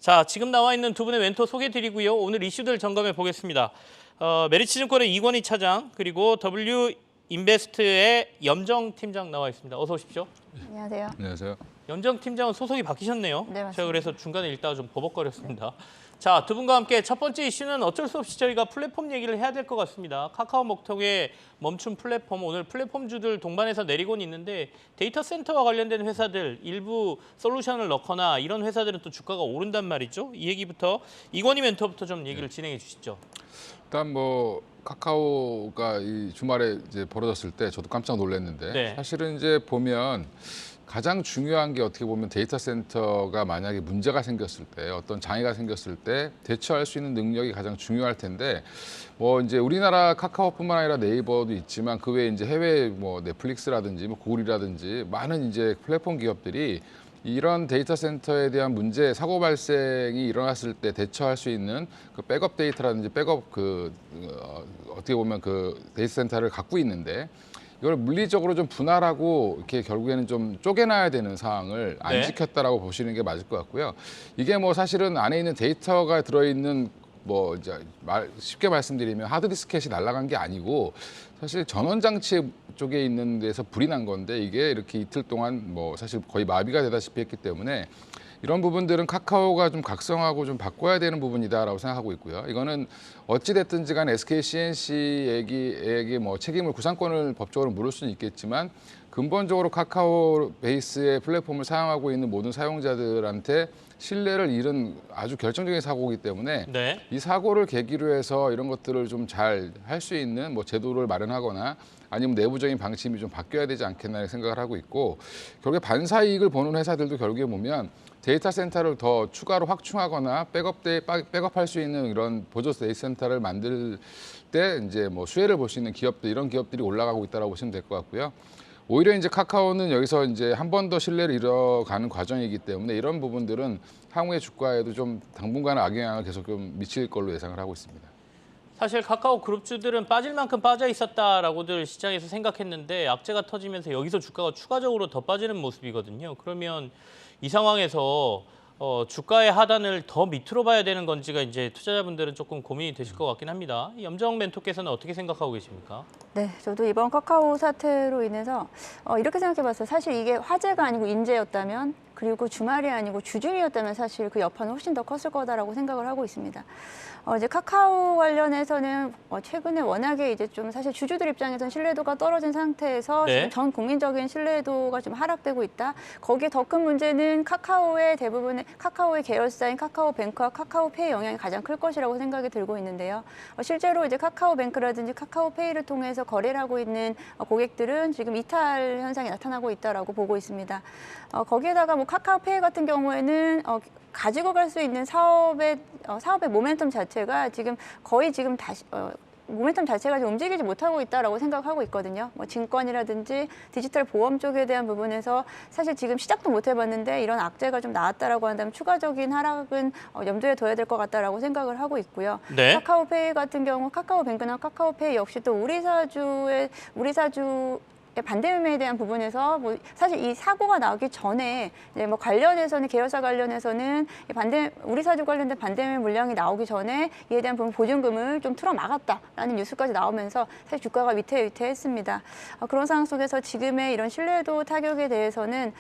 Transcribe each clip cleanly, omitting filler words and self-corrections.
자, 지금 나와 있는 두 분의 멘토 소개드리고요. 오늘 이슈들 점검해 보겠습니다. 메리츠증권의 이권희 차장 그리고 W 인베스트의 염정 팀장 나와 있습니다. 어서 오십시오. 안녕하세요. 안녕하세요. 염정 팀장은 소속이 바뀌셨네요. 네, 맞습니다. 제가 그래서 중간에 읽다가 좀 버벅거렸습니다. 자, 두 분과 함께 첫 번째 이슈는 어쩔 수 없이 저희가 플랫폼 얘기를 해야 될 것 같습니다. 카카오 먹통의 멈춘 플랫폼, 오늘 플랫폼주들 동반해서 내리곤 있는데 데이터 센터와 관련된 회사들 일부 솔루션을 넣거나 이런 회사들은 또 주가가 오른단 말이죠. 이 얘기부터 이권희 멘토부터 좀 얘기를 진행해 주시죠. 일단 뭐 카카오가 이 주말에 이제 벌어졌을 때 저도 깜짝 놀랐는데 네. 사실은 이제 보면 가장 중요한 게 어떻게 보면 데이터 센터가 만약에 문제가 생겼을 때 어떤 장애가 생겼을 때 대처할 수 있는 능력이 가장 중요할 텐데 뭐 이제 우리나라 카카오뿐만 아니라 네이버도 있지만 그 외에 이제 해외 뭐 넷플릭스라든지 뭐 구글이라든지 많은 이제 플랫폼 기업들이 이런 데이터 센터에 대한 문제, 사고 발생이 일어났을 때 대처할 수 있는 그 백업 데이터라든지 백업 어떻게 보면 그 데이터 센터를 갖고 있는데 이걸 물리적으로 좀 분할하고 이렇게 결국에는 좀 쪼개놔야 되는 상황을 안 네. 지켰다라고 보시는 게 맞을 것 같고요. 이게 뭐 사실은 안에 있는 데이터가 들어있는 뭐 이제 쉽게 말씀드리면 하드디스켓이 날아간 게 아니고 사실 전원 장치 쪽에 있는 데서 불이 난 건데 이게 이렇게 이틀 동안 뭐 사실 거의 마비가 되다시피 했기 때문에 이런 부분들은 카카오가 좀 각성하고 좀 바꿔야 되는 부분이다라고 생각하고 있고요. 이거는 어찌 됐든지 간 SK CNC에게 뭐 책임을 구상권을 법적으로 물을 수는 있겠지만 근본적으로 카카오 베이스의 플랫폼을 사용하고 있는 모든 사용자들한테 신뢰를 잃은 아주 결정적인 사고이기 때문에 네. 이 사고를 계기로 해서 이런 것들을 좀 잘 할 수 있는 뭐 제도를 마련하거나 아니면 내부적인 방침이 좀 바뀌어야 되지 않겠나 생각을 하고 있고 결국에 반사 이익을 보는 회사들도 결국에 보면 데이터 센터를 더 추가로 확충하거나 백업할 수 있는 이런 보조 데이터 센터를 만들 때 이제 뭐 수혜를 볼 수 있는 기업들 이런 기업들이 올라가고 있다라고 보시면 될 것 같고요. 오히려 이제 카카오는 여기서 이제 한 번 더 신뢰를 잃어가는 과정이기 때문에 이런 부분들은 향후의 주가에도 좀 당분간은 악영향을 계속 좀 미칠 걸로 예상을 하고 있습니다. 사실 카카오 그룹주들은 빠질 만큼 빠져 있었다라고들 시장에서 생각했는데 악재가 터지면서 여기서 주가가 추가적으로 더 빠지는 모습이거든요. 그러면 이 상황에서 주가의 하단을 더 밑으로 봐야 되는 건지가 이제 투자자분들은 조금 고민이 되실 것 같긴 합니다. 염정 멘토께서는 어떻게 생각하고 계십니까? 네, 저도 이번 카카오 사태로 인해서 이렇게 생각해봤어요. 사실 이게 화재가 아니고 인재였다면 그리고 주말이 아니고 주중이었다면 사실 그 여파는 훨씬 더 컸을 거다라고 생각을 하고 있습니다. 이제 카카오 관련해서는 최근에 워낙에 이제 좀 사실 주주들 입장에서는 신뢰도가 떨어진 상태에서 네. 지금 전 국민적인 신뢰도가 좀 하락되고 있다. 거기에 더 큰 문제는 카카오의 대부분의 카카오의 계열사인 카카오뱅크와 카카오페이 영향이 가장 클 것이라고 생각이 들고 있는데요. 실제로 이제 카카오뱅크라든지 카카오페이를 통해서 거래를 하고 있는 고객들은 지금 이탈 현상이 나타나고 있다라고 보고 있습니다. 거기에다가 뭐 카카오페이 같은 경우에는 가지고 갈 수 있는 사업의 모멘텀 자체가 지금 거의 지금 다시 모멘텀 자체가 지금 움직이지 못하고 있다라고 생각하고 있거든요. 뭐 증권이라든지 디지털 보험 쪽에 대한 부분에서 사실 지금 시작도 못 해봤는데 이런 악재가 좀 나왔다라고 한다면 추가적인 하락은 염두에 둬야 될 것 같다라고 생각을 하고 있고요. 네. 카카오페이 같은 경우 카카오뱅크나 카카오페이 역시 또 우리 사주 반대매매에 대한 부분에서 뭐 사실 이 사고가 나기 전에 이제 뭐 관련해서는 계열사 관련해서는 우리 사주 관련된 반대매매 물량이 나오기 전에 이에 대한 부분 보증금을 좀 틀어 막았다라는 뉴스까지 나오면서 사실 주가가 위태위태했습니다. 그런 상황 속에서 지금의 이런 신뢰도 타격에 대해서는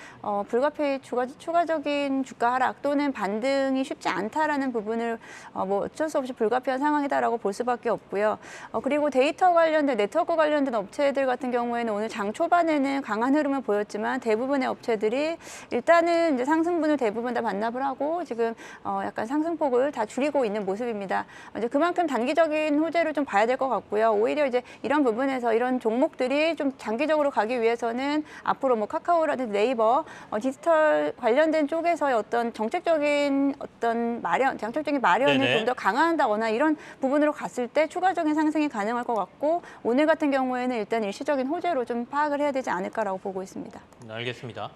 불가피히 추가적인 주가 하락 또는 반등이 쉽지 않다라는 부분을 뭐 어쩔 수 없이 불가피한 상황이다라고 볼 수밖에 없고요. 그리고 데이터 관련된 네트워크 관련된 업체들 같은 경우에는 오늘 장 초반에는 강한 흐름을 보였지만 대부분의 업체들이 일단은 이제 상승분을 대부분 다 반납을 하고 지금 약간 상승폭을 다 줄이고 있는 모습입니다. 이제 그만큼 단기적인 호재를 좀 봐야 될 것 같고요. 오히려 이제 이런 부분에서 이런 종목들이 좀 장기적으로 가기 위해서는 앞으로 뭐 카카오라든지 네이버 디지털 관련된 쪽에서의 어떤 정책적인 장점적인 마련을 네네. 좀 더 강화한다거나 이런 부분으로 갔을 때 추가적인 상승이 가능할 것 같고 오늘 같은 경우에는 일단 일시적인 호재로 좀 파악을 해야 되지 않을까라고 보고 있습니다. 알겠습니다.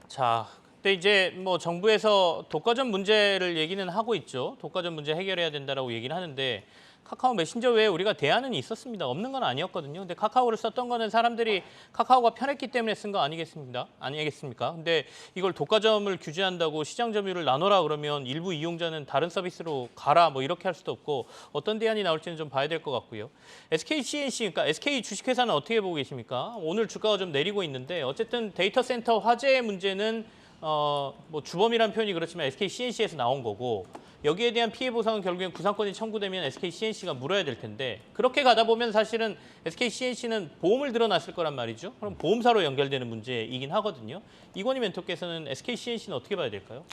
자, 근데 이제 뭐 정부에서 독과점 문제를 얘기는 하고 있죠. 독과점 문제 해결해야 된다라고 얘기는 하는데 카카오 메신저 외에 우리가 대안은 있었습니다. 없는 건 아니었거든요. 근데 카카오를 썼던 거는 사람들이 카카오가 편했기 때문에 쓴 거 아니겠습니까? 근데 이걸 독과점을 규제한다고 시장 점유율을 나눠라 그러면 일부 이용자는 다른 서비스로 가라 뭐 이렇게 할 수도 없고 어떤 대안이 나올지는 좀 봐야 될 것 같고요. SK CNC, 그러니까 SK 주식회사는 어떻게 보고 계십니까? 오늘 주가가 좀 내리고 있는데 어쨌든 데이터 센터 화재의 문제는 뭐 주범이란 표현이 그렇지만 SK CNC에서 나온 거고 여기에 대한 피해 보상은 결국엔 구상권이 청구되면 SK CNC가 물어야 될 텐데 그렇게 가다 보면 사실은 SK CNC는 보험을 들어놨을 거란 말이죠. 그럼 보험사로 연결되는 문제이긴 하거든요. 이건희 멘토께서는 SK CNC는 어떻게 봐야 될까요?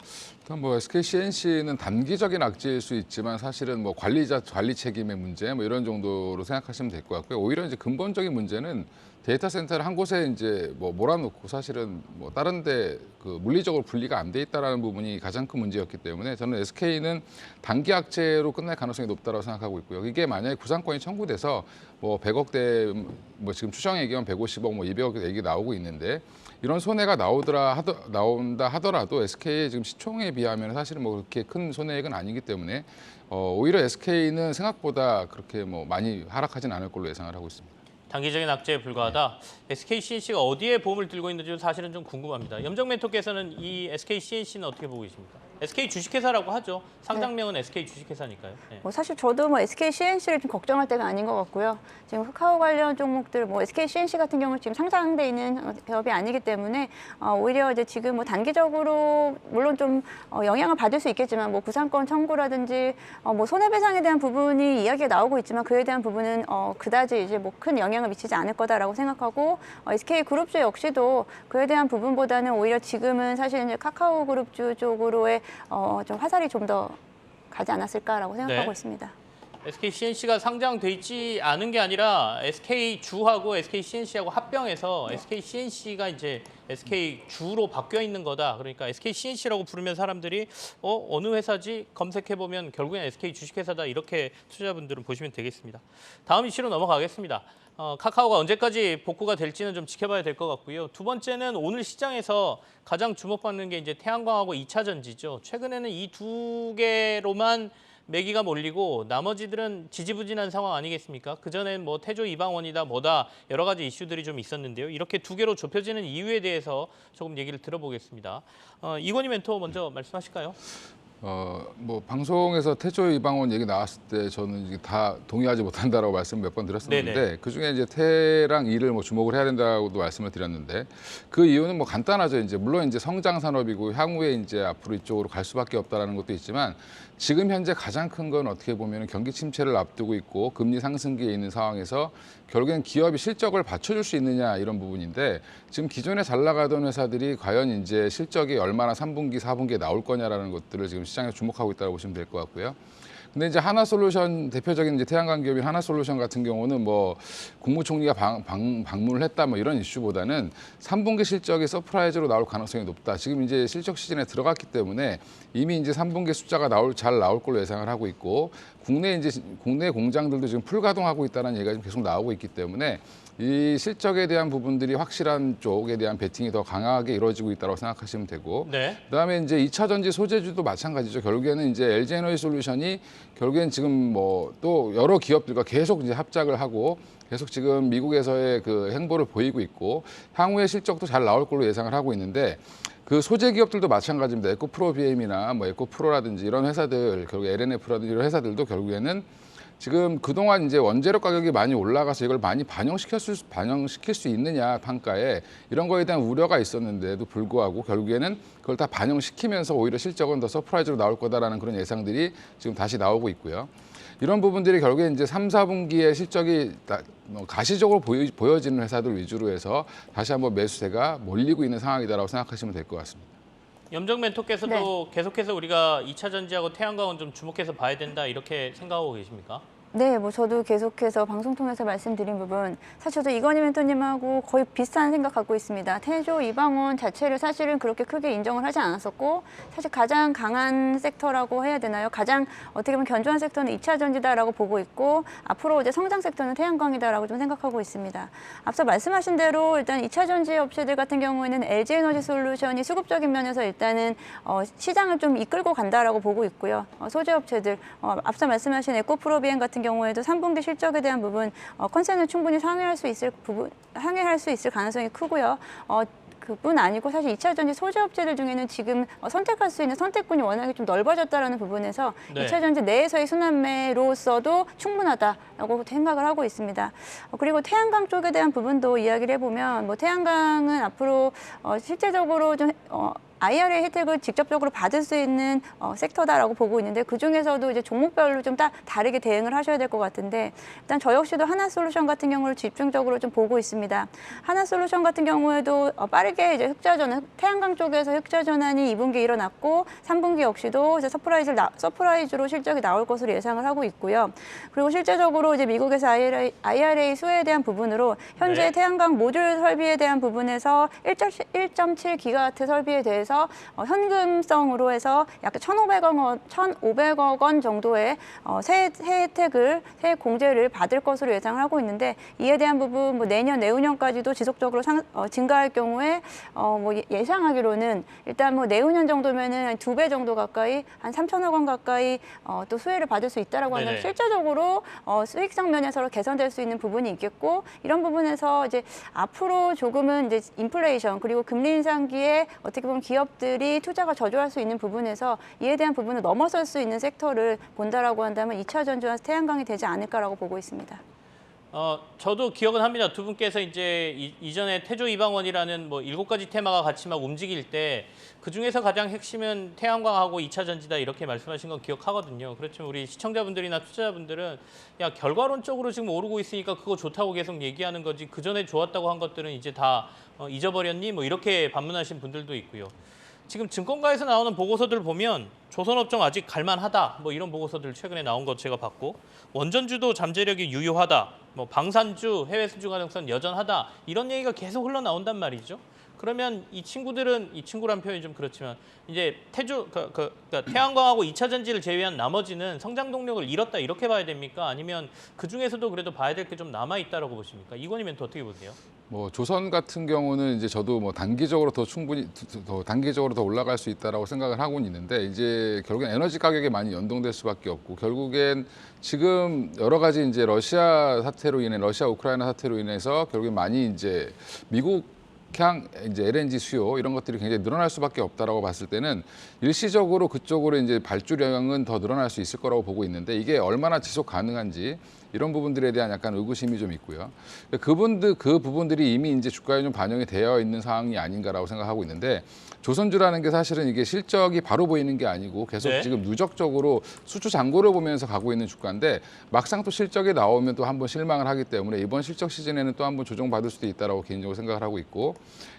일단 뭐 SK CNC는 단기적인 악재일 수 있지만 사실은 뭐 관리 책임의 문제 뭐 이런 정도로 생각하시면 될 것 같고요. 오히려 이제 근본적인 문제는 데이터 센터를 한 곳에 이제 뭐 몰아놓고 사실은 뭐 다른데 그 물리적으로 분리가 안 돼 있다라는 부분이 가장 큰 문제였기 때문에 저는 SK는 단기 악재로 끝날 가능성이 높다고 생각하고 있고요. 이게 만약에 구상권이 청구돼서 뭐 100억대 뭐 지금 추정액이면 150억 뭐 200억 얘기 나오고 있는데 이런 손해가 나온다 하더라도 SK의 지금 시총에 비하면 사실은 뭐 그렇게 큰 손해액은 아니기 때문에 오히려 SK는 생각보다 그렇게 뭐 많이 하락하진 않을 걸로 예상을 하고 있습니다. 단기적인 악재에 불과하다. SK CNC가 어디에 보험을 들고 있는지 사실은 좀 궁금합니다. 염정 멘토께서는 이 SK CNC는 어떻게 보고 계십니까? SK 주식회사라고 하죠. 상장명은 SK 주식회사니까요. 네. 뭐 사실 저도 뭐 SK CNC를 좀 걱정할 때가 아닌 것 같고요. 지금 카카오 관련 종목들, 뭐 SK CNC 같은 경우는 지금 상장돼 있는 기업이 아니기 때문에 오히려 이제 지금 뭐 단기적으로 물론 좀 영향을 받을 수 있겠지만 뭐 구상권 청구라든지 뭐 손해배상에 대한 부분이 이야기가 나오고 있지만 그에 대한 부분은 그다지 이제 뭐 큰 영향을 미치지 않을 거다라고 생각하고 SK 그룹주 역시도 그에 대한 부분보다는 오히려 지금은 사실 이제 카카오 그룹주 쪽으로의 좀 화살이 좀 더 가지 않았을까라고 생각하고 네. 있습니다. SK CNC가 상장돼 있지 않은 게 아니라 SK 주하고 SK CNC하고 합병해서 SK CNC가 이제 SK 주로 바뀌어 있는 거다. 그러니까 SK CNC라고 부르면 사람들이 어느 회사지 검색해 보면 결국엔 SK 주식회사다 이렇게 투자자분들은 보시면 되겠습니다. 다음 이슈로 넘어가겠습니다. 카카오가 언제까지 복구가 될지는 좀 지켜봐야 될 것 같고요. 두 번째는 오늘 시장에서 가장 주목받는 게 이제 태양광하고 2차 전지죠. 최근에는 이 두 개로만 매기가 몰리고 나머지들은 지지부진한 상황 아니겠습니까? 그전엔 뭐 태조 이방원이다 뭐다 여러 가지 이슈들이 좀 있었는데요. 이렇게 두 개로 좁혀지는 이유에 대해서 조금 얘기를 들어보겠습니다. 이건희 멘토 먼저 말씀하실까요? 뭐 방송에서 태조 이방원 얘기 나왔을 때 저는 이게 다 동의하지 못한다라고 말씀 몇 번 드렸었는데 네네. 그중에 이제 태랑 이를 뭐 주목을 해야 된다고도 말씀을 드렸는데 그 이유는 뭐 간단하죠. 이제 물론 이제 성장 산업이고 향후에 이제 앞으로 이쪽으로 갈 수밖에 없다라는 것도 있지만 지금 현재 가장 큰 건 어떻게 보면 경기 침체를 앞두고 있고 금리 상승기에 있는 상황에서 결국엔 기업이 실적을 받쳐줄 수 있느냐 이런 부분인데 지금 기존에 잘 나가던 회사들이 과연 이제 실적이 얼마나 3분기, 4분기에 나올 거냐라는 것들을 지금 시장에 주목하고 있다고 보시면 될 것 같고요. 근데 이제 하나솔루션 대표적인 이제 태양광 기업인 하나솔루션 같은 경우는 뭐 국무총리가 방문을 했다 뭐 이런 이슈보다는 3분기 실적이 서프라이즈로 나올 가능성이 높다. 지금 이제 실적 시즌에 들어갔기 때문에 이미 이제 3분기 숫자가 잘 나올 걸로 예상을 하고 있고 국내 공장들도 지금 풀 가동하고 있다는 얘기가 지금 계속 나오고 있기 때문에 이 실적에 대한 부분들이 확실한 쪽에 대한 베팅이 더 강하게 이루어지고 있다고 생각하시면 되고 네. 그다음에 이제 2차 전지 소재주도 마찬가지죠. 결국에는 이제 LG에너지솔루션이 결국엔 지금 뭐 또 여러 기업들과 계속 이제 합작을 하고 계속 지금 미국에서의 그 행보를 보이고 있고 향후에 실적도 잘 나올 걸로 예상을 하고 있는데 그 소재 기업들도 마찬가지입니다. 에코프로비엠이나 뭐 에코프로라든지 이런 회사들, 결국 LNF라든지 이런 회사들도 결국에는 지금 그동안 이제 원재료 가격이 많이 올라가서 이걸 많이 반영시킬 수 있느냐 판가에 이런 거에 대한 우려가 있었는데도 불구하고 결국에는 그걸 다 반영시키면서 오히려 실적은 더 서프라이즈로 나올 거다라는 그런 예상들이 지금 다시 나오고 있고요. 이런 부분들이 결국에 이제 3, 4분기에 실적이 가시적으로 보여지는 회사들 위주로 해서 다시 한번 매수세가 몰리고 있는 상황이다라고 생각하시면 될 것 같습니다. 염정 멘토께서도 계속해서 우리가 2차 전지하고 태양광은 좀 주목해서 봐야 된다 이렇게 생각하고 계십니까? 네, 뭐 저도 계속해서 방송 통해서 말씀드린 부분 사실 저도 이건희 멘토님하고 거의 비슷한 생각 갖고 있습니다. 태조 이방원 자체를 사실은 그렇게 크게 인정을 하지 않았었고 사실 가장 강한 섹터라고 해야 되나요? 가장 어떻게 보면 견조한 섹터는 2차 전지다라고 보고 있고 앞으로 이제 성장 섹터는 태양광이다라고 좀 생각하고 있습니다. 앞서 말씀하신 대로 일단 2차 전지 업체들 같은 경우에는 LG에너지솔루션이 수급적인 면에서 일단은 시장을 좀 이끌고 간다라고 보고 있고요. 소재 업체들 앞서 말씀하신 에코프로비엠 같은 같은 경우에도 3분기 실적에 대한 부분 컨센을 충분히 상회할 수 있을 가능성이 크고요. 그뿐 아니고 사실 2차 전지 소재업체들 중에는 지금 선택할 수 있는 선택군이 워낙에 좀 넓어졌다라는 부분에서 네. 2차 전지 내에서의 순환매로서도 충분하다라고 생각을 하고 있습니다. 그리고 태양광 쪽에 대한 부분도 이야기를 해보면 뭐 태양광은 앞으로 실제적으로 좀 IRA 혜택을 직접적으로 받을 수 있는 섹터다라고 보고 있는데 그중에서도 이제 종목별로 좀 다르게 대응을 하셔야 될 것 같은데 일단 저 역시도 하나솔루션 같은 경우를 집중적으로 좀 보고 있습니다. 하나솔루션 같은 경우에도 빠르게 이제 태양광 쪽에서 흑자 전환이 2분기 일어났고 3분기 역시도 이제 서프라이즈로 실적이 나올 것으로 예상을 하고 있고요. 그리고 실제적으로 이제 미국에서 IRA 수혜에 대한 부분으로 현재 네. 태양광 모듈 설비에 대한 부분에서 1.7기가와트 설비에 대해서 현금성으로 해서 약 1,500억 원 정도의 세 공제를 받을 것으로 예상을 하고 있는데 이에 대한 부분 뭐 내년 내후년까지도 지속적으로 증가할 경우에 뭐 예상하기로는 일단 뭐 내후년 정도면은 한 2배 정도 가까이 한 3천억 원 가까이 또 수혜를 받을 수 있다라고 한다면 네네. 실제적으로 수익성 면에서 개선될 수 있는 부분이 있겠고 이런 부분에서 이제 앞으로 조금은 이제 인플레이션 그리고 금리 인상기에 어떻게 보면 기업들이 투자가 저조할 수 있는 부분에서 이에 대한 부분을 넘어설 수 있는 섹터를 본다라고 한다면 2차 전지와 태양광이 되지 않을까라고 보고 있습니다. 저도 기억은 합니다. 두 분께서 이제 이전에 태조 이방원이라는 뭐 7가지 테마가 같이 막 움직일 때 그중에서 가장 핵심은 태양광하고 2차 전지다 이렇게 말씀하신 건 기억하거든요. 그렇지만 우리 시청자분들이나 투자자분들은 야 결과론적으로 지금 오르고 있으니까 그거 좋다고 계속 얘기하는 거지 그전에 좋았다고 한 것들은 이제 다 잊어버렸니? 뭐 이렇게 반문하신 분들도 있고요. 지금 증권가에서 나오는 보고서들 보면 조선업종 아직 갈만하다 뭐 이런 보고서들 최근에 나온 거 제가 봤고 원전주도 잠재력이 유효하다 뭐 방산주 해외 수주 가능성 여전하다 이런 얘기가 계속 흘러나온단 말이죠. 그러면 이 친구란 표현이 좀 그렇지만 이제 그러니까 태양광하고 2차 전지를 제외한 나머지는 성장 동력을 잃었다 이렇게 봐야 됩니까? 아니면 그 중에서도 그래도 봐야 될 게 좀 남아 있다라고 보십니까? 이건희 멘토 어떻게 보세요? 뭐 조선 같은 경우는 이제 저도 뭐 단기적으로 더 올라갈 수 있다라고 생각을 하고는 있는데 이제 결국엔 에너지 가격에 많이 연동될 수밖에 없고 결국엔 지금 여러 가지 이제 러시아 우크라이나 사태로 인해서 결국엔 많이 이제 미국 향 이제 LNG 수요 이런 것들이 굉장히 늘어날 수밖에 없다라고 봤을 때는 일시적으로 그쪽으로 이제 발주량은 더 늘어날 수 있을 거라고 보고 있는데 이게 얼마나 지속 가능한지 이런 부분들에 대한 약간 의구심이 좀 있고요. 그 부분들이 이미 이제 주가에 좀 반영이 되어 있는 상황이 아닌가라고 생각하고 있는데 조선주라는 게 사실은 이게 실적이 바로 보이는 게 아니고 계속 네. 지금 누적적으로 수주 잔고를 보면서 가고 있는 주가인데 막상 또 실적이 나오면 또 한번 실망을 하기 때문에 이번 실적 시즌에는 또 한번 조정받을 수도 있다라고 개인적으로 생각을 하고 있고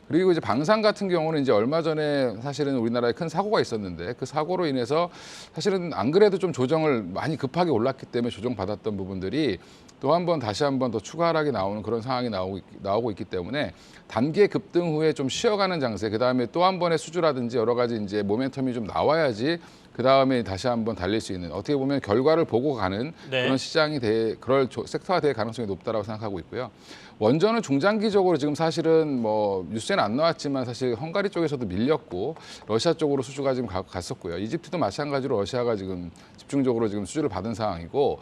그리고 이제 방산 같은 경우는 이제 얼마 전에 사실은 우리나라에 큰 사고가 있었는데 그 사고로 인해서 사실은 안 그래도 좀 조정을 많이 급하게 올랐기 때문에 조정받았던 부분들이 또 다시 한번 더 추가 하락이 나오는 그런 상황이 나오고 있기 때문에 단기 급등 후에 좀 쉬어가는 장세, 그 다음에 또 한 번의 수주라든지 여러 가지 이제 모멘텀이 좀 나와야지 그 다음에 다시 한번 달릴 수 있는 어떻게 보면 결과를 보고 가는 네. 그런 시장이 그럴 섹터가 될 가능성이 높다라고 생각하고 있고요. 원전은 중장기적으로 지금 사실은 뭐 뉴스에는 안 나왔지만 사실 헝가리 쪽에서도 밀렸고 러시아 쪽으로 수주가 지금 갔었고요. 이집트도 마찬가지로 러시아가 지금 집중적으로 지금 수주를 받은 상황이고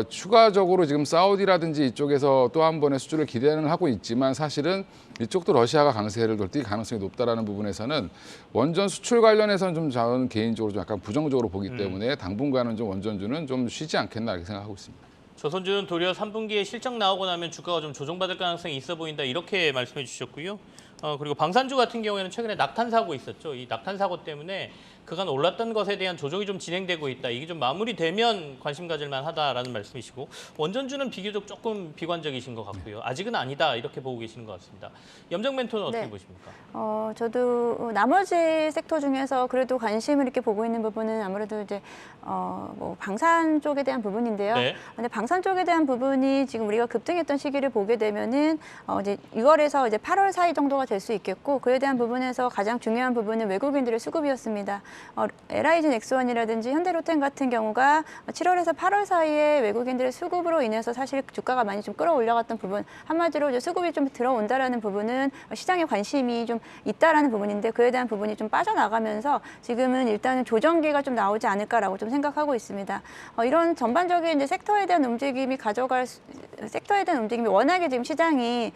추가적으로 지금 사우디라든지 이쪽에서 또 한 번의 수주를 기대는 하고 있지만 사실은 이쪽도 러시아가 강세를 돛뛸 가능성이 높다라는 부분에서는 원전 수출 관련해서는 좀 저는 개인적으로 좀 약간 부정적으로 보기 때문에 당분간은 좀 원전주는 좀 쉬지 않겠나 이렇게 생각하고 있습니다. 조선주는 도리어 3분기에 실적 나오고 나면 주가가 좀 조정받을 가능성이 있어 보인다 이렇게 말씀해 주셨고요. 그리고 방산주 같은 경우에는 최근에 낙탄 사고 있었죠. 이 낙탄 사고 때문에 그간 올랐던 것에 대한 조정이 좀 진행되고 있다. 이게 좀 마무리되면 관심 가질 만하다라는 말씀이시고 원전주는 비교적 조금 비관적이신 것 같고요. 아직은 아니다 이렇게 보고 계시는 것 같습니다. 염정 멘토는 어떻게 네. 보십니까? 저도 나머지 섹터 중에서 그래도 관심을 이렇게 보고 있는 부분은 아무래도 이제 뭐 방산 쪽에 대한 부분인데요. 네. 근데 방산 쪽에 대한 부분이 지금 우리가 급등했던 시기를 보게 되면은 이제 6월에서 이제 8월 사이 정도가 될 수 있겠고 그에 대한 부분에서 가장 중요한 부분은 외국인들의 수급이었습니다. LIG 넥스원이라든지 현대로템 같은 경우가 7월에서 8월 사이에 외국인들의 수급으로 인해서 사실 주가가 많이 좀 끌어올려갔던 부분, 한마디로 이제 수급이 좀 들어온다라는 부분은 시장에 관심이 좀 있다라는 부분인데 그에 대한 부분이 좀 빠져나가면서 지금은 일단은 조정기가 좀 나오지 않을까라고 좀 생각하고 있습니다. 이런 전반적인 이제 섹터에 대한 움직임이 섹터에 대한 움직임이 워낙에 지금 시장이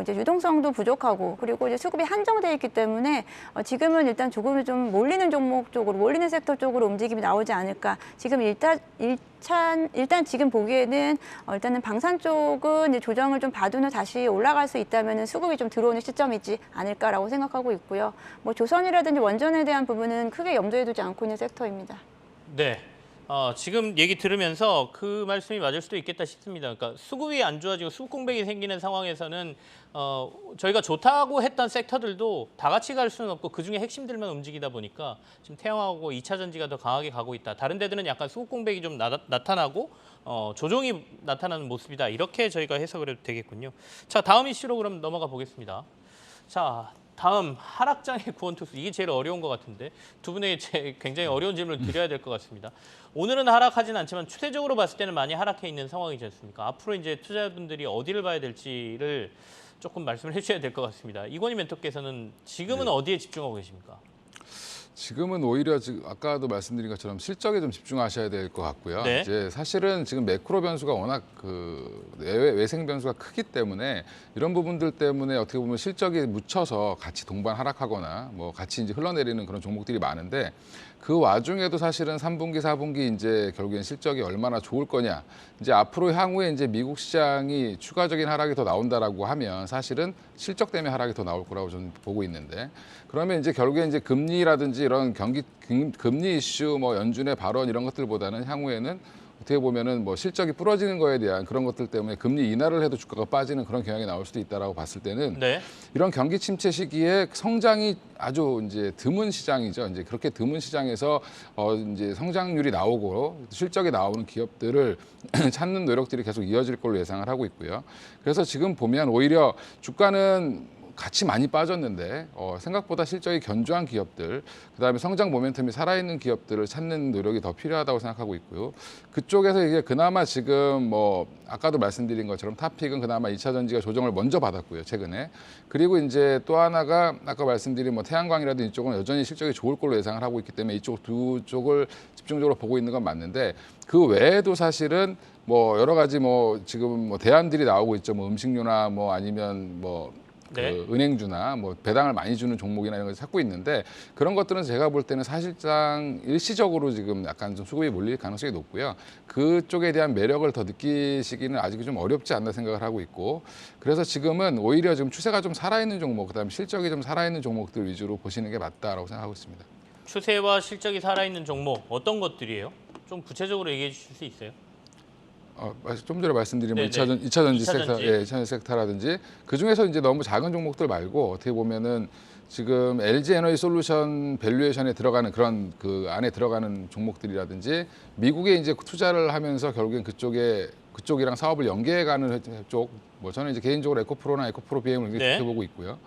이제 유동성도 부족하고 그리고 이제 수급이 한정돼 있기 때문에 지금은 일단 조금 좀 몰리는 종목 쪽으로, 몰리는 섹터 쪽으로 움직임이 나오지 않을까. 지금 일단 지금 보기에는 일단은 방산 쪽은 이제 조정을 좀 받은 후 다시 올라갈 수 있다면 수급이 좀 들어오는 시점이지 않을까라고 생각하고 있고요. 뭐 조선이라든지 원전에 대한 부분은 크게 염두에 두지 않고 있는 섹터입니다. 네. 지금 얘기 들으면서 그 말씀이 맞을 수도 있겠다 싶습니다. 그러니까 수급이 안 좋아지고 수급 공백이 생기는 상황에서는 저희가 좋다고 했던 섹터들도 다 같이 갈 수는 없고 그중에 핵심들만 움직이다 보니까 지금 태양하고 2차 전지가 더 강하게 가고 있다. 다른 데들은 약간 수급 공백이 좀 나타나고 조정이 나타나는 모습이다. 이렇게 저희가 해석을 해도 되겠군요. 자, 다음 이슈로 그럼 넘어가 보겠습니다. 자, 다음 하락장의 구원투수. 이게 제일 어려운 것 같은데 두 분에게 굉장히 어려운 질문을 드려야 될 것 같습니다. 오늘은 하락하진 않지만 추세적으로 봤을 때는 많이 하락해 있는 상황이지 않습니까? 앞으로 이제 투자자분들이 어디를 봐야 될지를 조금 말씀을 해주셔야 될 것 같습니다. 이건희 멘토께서는 지금은 어디에 집중하고 계십니까? 지금은 오히려 아까도 말씀드린 것처럼 실적에 좀 집중하셔야 될 것 같고요. 네. 이제 사실은 지금 매크로 변수가 워낙 외생 변수가 크기 때문에 이런 부분들 때문에 어떻게 보면 실적이 묻혀서 같이 동반 하락하거나 뭐 같이 이제 흘러내리는 그런 종목들이 많은데 그 와중에도 사실은 3분기, 4분기 이제 결국엔 실적이 얼마나 좋을 거냐. 이제 앞으로 향후에 이제 미국 시장이 추가적인 하락이 더 나온다라고 하면 사실은 실적 때문에 하락이 더 나올 거라고 저는 보고 있는데 그러면 이제 결국에 이제 금리라든지 이런 금리 이슈, 뭐 연준의 발언 이런 것들보다는 향후에는 어떻게 보면은 뭐 실적이 부러지는 거에 대한 그런 것들 때문에 금리 인하를 해도 주가가 빠지는 그런 경향이 나올 수도 있다라고 봤을 때는 네. 이런 경기 침체 시기에 성장이 아주 이제 드문 시장이죠. 이제 그렇게 드문 시장에서 이제 성장률이 나오고 실적이 나오는 기업들을 찾는 노력들이 계속 이어질 걸로 예상을 하고 있고요. 그래서 지금 보면 오히려 주가는 같이 많이 빠졌는데 생각보다 실적이 견조한 기업들, 그다음에 성장 모멘텀이 살아있는 기업들을 찾는 노력이 더 필요하다고 생각하고 있고요. 그쪽에서 이게 그나마 지금 뭐 아까도 말씀드린 것처럼 탑픽은 그나마 2차 전지가 조정을 먼저 받았고요, 최근에. 그리고 이제 또 하나가 아까 말씀드린 뭐 태양광이라든지 이쪽은 여전히 실적이 좋을 걸로 예상을 하고 있기 때문에 이쪽 두 쪽을 집중적으로 보고 있는 건 맞는데 그 외에도 사실은 뭐 여러 가지 뭐 지금 뭐 대안들이 나오고 있죠. 뭐 음식료나 뭐 아니면 뭐 네. 은행주나 뭐 배당을 많이 주는 종목이나 이런 걸 찾고 있는데 그런 것들은 제가 볼 때는 사실상 일시적으로 지금 약간 좀 수급이 몰릴 가능성이 높고요. 그쪽에 대한 매력을 더 느끼시기는 아직 좀 어렵지 않나 생각을 하고 있고 그래서 지금은 오히려 지금 추세가 좀 살아있는 종목, 그다음에 실적이 좀 살아있는 종목들 위주로 보시는 게 맞다라고 생각하고 있습니다. 추세와 실적이 살아있는 종목 어떤 것들이에요? 좀 구체적으로 얘기해 주실 수 있어요? 좀 전에 말씀드린 뭐 네네. 2차 전지 2차 섹터, 전지. 예, 2차 전지 섹터라든지 그 중에서 이제 너무 작은 종목들 말고 어떻게 보면은 지금 LG 에너지 솔루션 밸류에이션에 들어가는 그런 그 안에 들어가는 종목들이라든지 미국에 이제 투자를 하면서 결국엔 그쪽이랑 사업을 연계해가는 쪽, 뭐 저는 이제 개인적으로 에코프로나 에코프로 BM을 굉장히 네. 좋게 보고 있고요.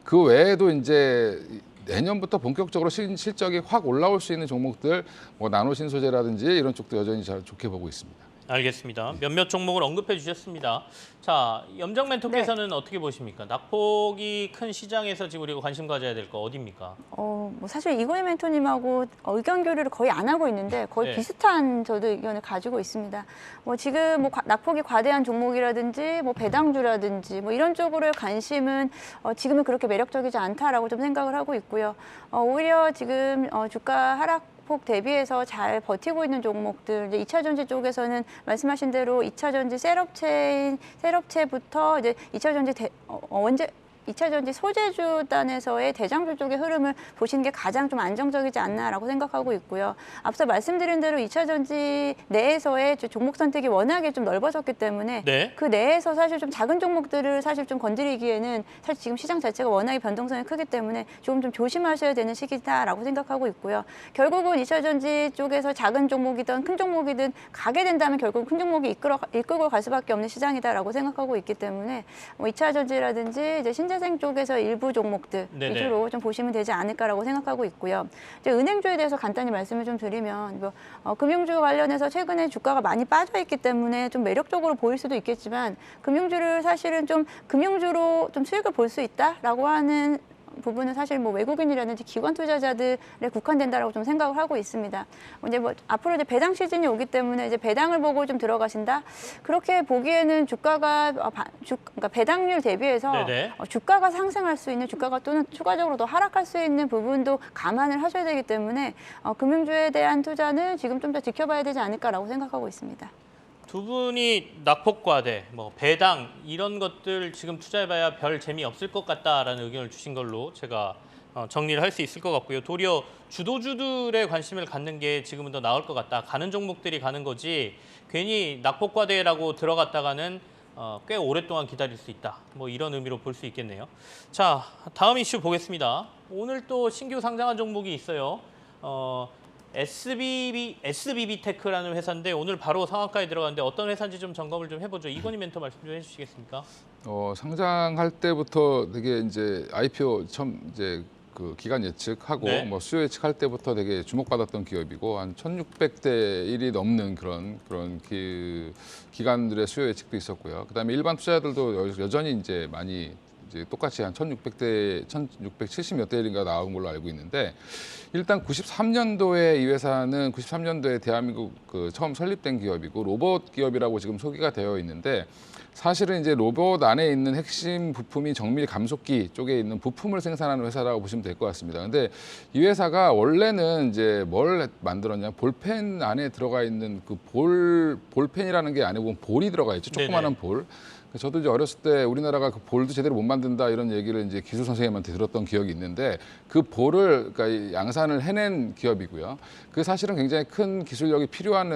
그 외에도 이제 내년부터 본격적으로 실적이 확 올라올 수 있는 종목들, 뭐 나노신소재라든지 이런 쪽도 여전히 잘 좋게 보고 있습니다. 알겠습니다. 몇몇 종목을 언급해 주셨습니다. 자, 염정 멘토께서는 어떻게 보십니까? 낙폭이 큰 시장에서 지금 우리가 관심 가져야 될 거 어디입니까? 뭐 사실 이건희 멘토님하고 의견 교류를 거의 안 하고 있는데 거의 네. 비슷한 저도 의견을 가지고 있습니다. 뭐 지금 뭐 낙폭이 과대한 종목이라든지 뭐 배당주라든지 뭐 이런 쪽으로의 관심은 지금은 그렇게 매력적이지 않다라고 좀 생각을 하고 있고요. 오히려 지금 주가 하락폭 대비해서 잘 버티고 있는 종목들, 이제 2차 전지 쪽에서는 말씀하신 대로 2차 전지 셀업체부터 이제 2차 전지 2차 전지 소재주 단에서의 대장주 쪽의 흐름을 보시는 게 가장 좀 안정적이지 않나라고 생각하고 있고요. 앞서 말씀드린 대로 2차 전지 내에서의 종목 선택이 워낙에 좀 넓어졌기 때문에 네. 그 내에서 사실 좀 작은 종목들을 사실 좀 건드리기에는 사실 지금 시장 자체가 워낙에 변동성이 크기 때문에 좀 조심하셔야 되는 시기다라고 생각하고 있고요. 결국은 2차 전지 쪽에서 작은 종목이든 큰 종목이든 가게 된다면 결국 큰 종목이 이끌고 갈 수밖에 없는 시장이다라고 생각하고 있기 때문에 뭐 2차 전지라든지 이제 신재 신재생 쪽에서 일부 종목들 네네. 위주로 좀 보시면 되지 않을까라고 생각하고 있고요. 이제 은행주에 대해서 간단히 말씀을 좀 드리면 금융주 관련해서 최근에 주가가 많이 빠져 있기 때문에 좀 매력적으로 보일 수도 있겠지만 금융주를 사실은 좀 금융주로 좀 수익을 볼 수 있다라고 하는 부분은 사실 뭐 외국인이라든지 기관 투자자들에 국한된다라고 좀 생각을 하고 있습니다. 이제 뭐 앞으로 이제 배당 시즌이 오기 때문에 이제 배당을 보고 좀 들어가신다. 그렇게 보기에는 주가가 그러니까 배당률 대비해서 네네. 주가가 상승할 수 있는 주가가 또는 추가적으로 더 하락할 수 있는 부분도 감안을 하셔야 되기 때문에 금융주에 대한 투자는 지금 좀 더 지켜봐야 되지 않을까라고 생각하고 있습니다. 두 분이 낙폭과대, 뭐 배당 이런 것들 지금 투자해봐야 별 재미 없을 것 같다라는 의견을 주신 걸로 제가 정리를 할 수 있을 것 같고요. 도리어 주도주들의 관심을 갖는 게 지금은 더 나을 것 같다. 가는 종목들이 가는 거지 괜히 낙폭과대라고 들어갔다가는 꽤 오랫동안 기다릴 수 있다. 뭐 이런 의미로 볼 수 있겠네요. 자, 다음 이슈 보겠습니다. 오늘 또 신규 상장한 종목이 있어요. SBB 테크라는 회사인데 오늘 바로 상한가에 들어갔는데 어떤 회사인지 좀 점검을 좀 해보죠. 이건희 멘토 말씀 좀 해주시겠습니까? 상장할 때부터 되게 이제 IPO 처음 이제 그 기간 예측하고 네. 뭐 수요 예측할 때부터 되게 주목받았던 기업이고 한 1,600대 1이 넘는 그런 기관들의 수요 예측도 있었고요. 그다음에 일반 투자자들도 여전히 이제 많이 이제 똑같이 한 1,670몇 대 1인가 나온 걸로 알고 있는데 일단 93년도에 이 회사는 93년도에 대한민국 처음 설립된 기업이고 로봇 기업이라고 지금 소개가 되어 있는데 사실은 이제 로봇 안에 있는 핵심 부품이 정밀 감속기 쪽에 있는 부품을 생산하는 회사라고 보시면 될 것 같습니다. 근데 이 회사가 원래는 이제 뭘 만들었냐? 볼펜 안에 들어가 있는 그 볼펜이라는 게 안에 보면 볼이 들어가 있죠. 조그마한 볼. 저도 이제 어렸을 때 우리나라가 그 볼도 제대로 못 만든다 이런 얘기를 이제 기술 선생님한테 들었던 기억이 있는데 그 볼을 그러니까 양산을 해낸 기업이고요. 그 사실은 굉장히 큰 기술력이 필요한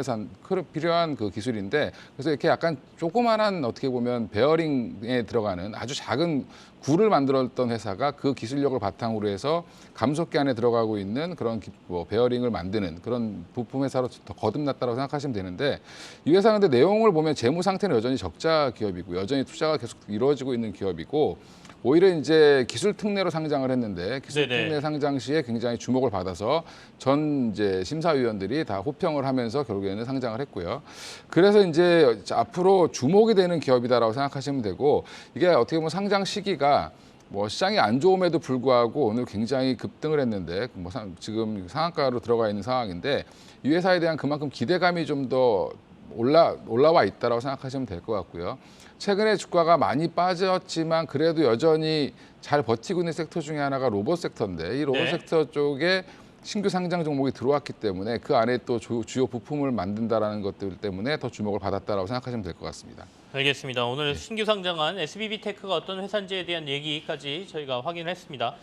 필요한 그 기술인데 그래서 이렇게 약간 조그만한 어떻게 보면 베어링에 들어가는 아주 작은 굴을 만들었던 회사가 그 기술력을 바탕으로 해서 감속기 안에 들어가고 있는 그런 베어링을 만드는 그런 부품 회사로 더 거듭났다고 생각하시면 되는데 이 회사 근데 내용을 보면 재무 상태는 여전히 적자 기업이고 여전히 투자가 계속 이루어지고 있는 기업이고 오히려 이제 기술 특례로 상장을 했는데 기술 특례 상장 시에 굉장히 주목을 받아서 전 이제 심사위원들이 다 호평을 하면서 결국에는 상장을 했고요. 그래서 이제 앞으로 주목이 되는 기업이다라고 생각하시면 되고 이게 어떻게 보면 상장 시기가 뭐 시장이 안 좋음에도 불구하고 오늘 굉장히 급등을 했는데 뭐 지금 상한가로 들어가 있는 상황인데 이 회사에 대한 그만큼 기대감이 좀 더 올라와 있다라고 생각하시면 될 것 같고요. 최근에 주가가 많이 빠졌지만 그래도 여전히 잘 버티고 있는 섹터 중에 하나가 로봇 섹터인데 이 로봇 섹터 쪽에 신규 상장 종목이 들어왔기 때문에 그 안에 또 주요 부품을 만든다라는 것들 때문에 더 주목을 받았다라고 생각하시면 될 것 같습니다. 알겠습니다. 오늘 신규 상장한 SBB 테크가 어떤 회사인지에 대한 얘기까지 저희가 확인을 했습니다.